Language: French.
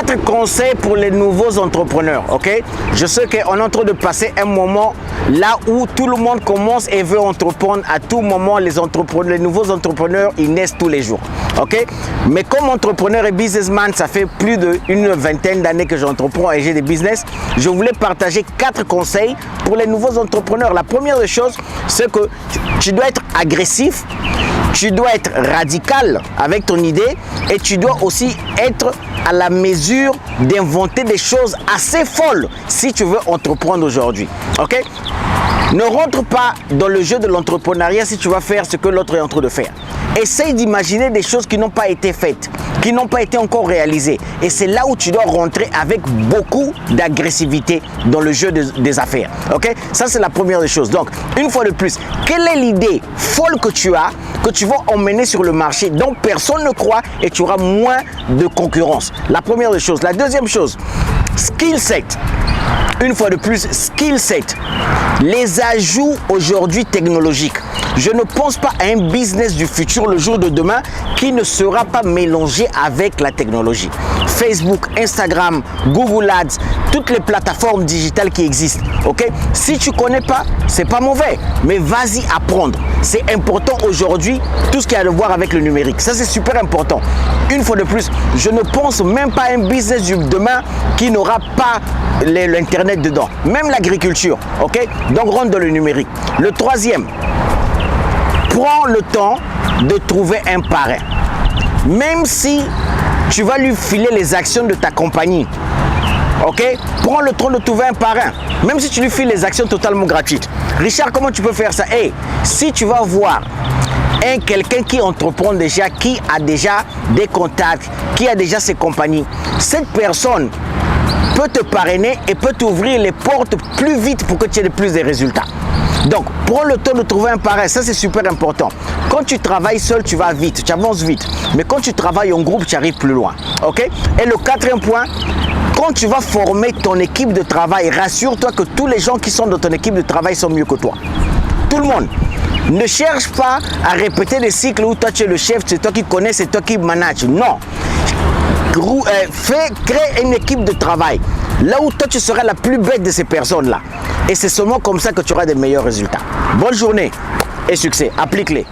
4 conseils pour les nouveaux entrepreneurs, ok? Je sais qu'on est en train de passer un moment là où tout le monde commence et veut entreprendre à tout moment. Les nouveaux entrepreneurs, ils naissent tous les jours, ok? Mais comme entrepreneur et businessman, ça fait plus d'une vingtaine d'années que j'entreprends et j'ai des business. Je voulais partager 4 conseils pour les nouveaux entrepreneurs. La première des choses, c'est que tu dois être agressif, tu dois être radical avec ton idée et tu dois aussi être à la mesure d'inventer des choses assez folles si tu veux entreprendre aujourd'hui, ok? Ne rentre pas dans le jeu de l'entrepreneuriat si tu vas faire ce que l'autre est en train de faire. Essaye d'imaginer des choses qui n'ont pas été faites, qui n'ont pas été encore réalisées. Et c'est là où tu dois rentrer avec beaucoup d'agressivité dans le jeu des affaires. Ok? Ça, c'est la première des choses. Donc, une fois de plus, quelle est l'idée folle que tu as, que tu vas emmener sur le marché, dont personne ne croit et tu auras moins de concurrence? La première des choses. La deuxième chose, skill set. Une fois de plus, skill set. Les ajouts aujourd'hui technologiques. Je ne pense pas à un business du futur le jour de demain qui ne sera pas mélangé avec la technologie. Facebook, Instagram, Google Ads, toutes les plateformes digitales qui existent. Ok? Si tu ne connais pas, c'est pas mauvais, mais vas-y apprendre. C'est important aujourd'hui, tout ce qui a à voir avec le numérique. Ça, c'est super important. Une fois de plus, je ne pense même pas à un business du demain qui n'aura pas l'Internet dedans. Même l'agriculture. Ok? Donc, rentre dans le numérique. Le troisième, prends le temps de trouver un parrain. Même si tu vas lui filer les actions de ta compagnie, ok? Prends le temps de trouver un parrain. Même si tu lui files les actions totalement gratuites. Richard, comment tu peux faire ça? Hey, si tu vas voir quelqu'un qui entreprend déjà, qui a déjà des contacts, qui a déjà ses compagnies, cette personne peut te parrainer et peut t'ouvrir les portes plus vite pour que tu aies plus de résultats. Donc, prends le temps de trouver un parrain, ça c'est super important. Quand tu travailles seul, tu vas vite, tu avances vite. Mais quand tu travailles en groupe, tu arrives plus loin. Ok? Et le quatrième point, quand tu vas former ton équipe de travail, rassure-toi que tous les gens qui sont dans ton équipe de travail sont mieux que toi. Tout le monde. Ne cherche pas à répéter des cycles où toi tu es le chef, c'est toi qui connais, c'est toi qui manages. Non. Crée une équipe de travail. Là où toi tu seras la plus bête de ces personnes-là. Et c'est seulement comme ça que tu auras des meilleurs résultats. Bonne journée et succès. Applique-les.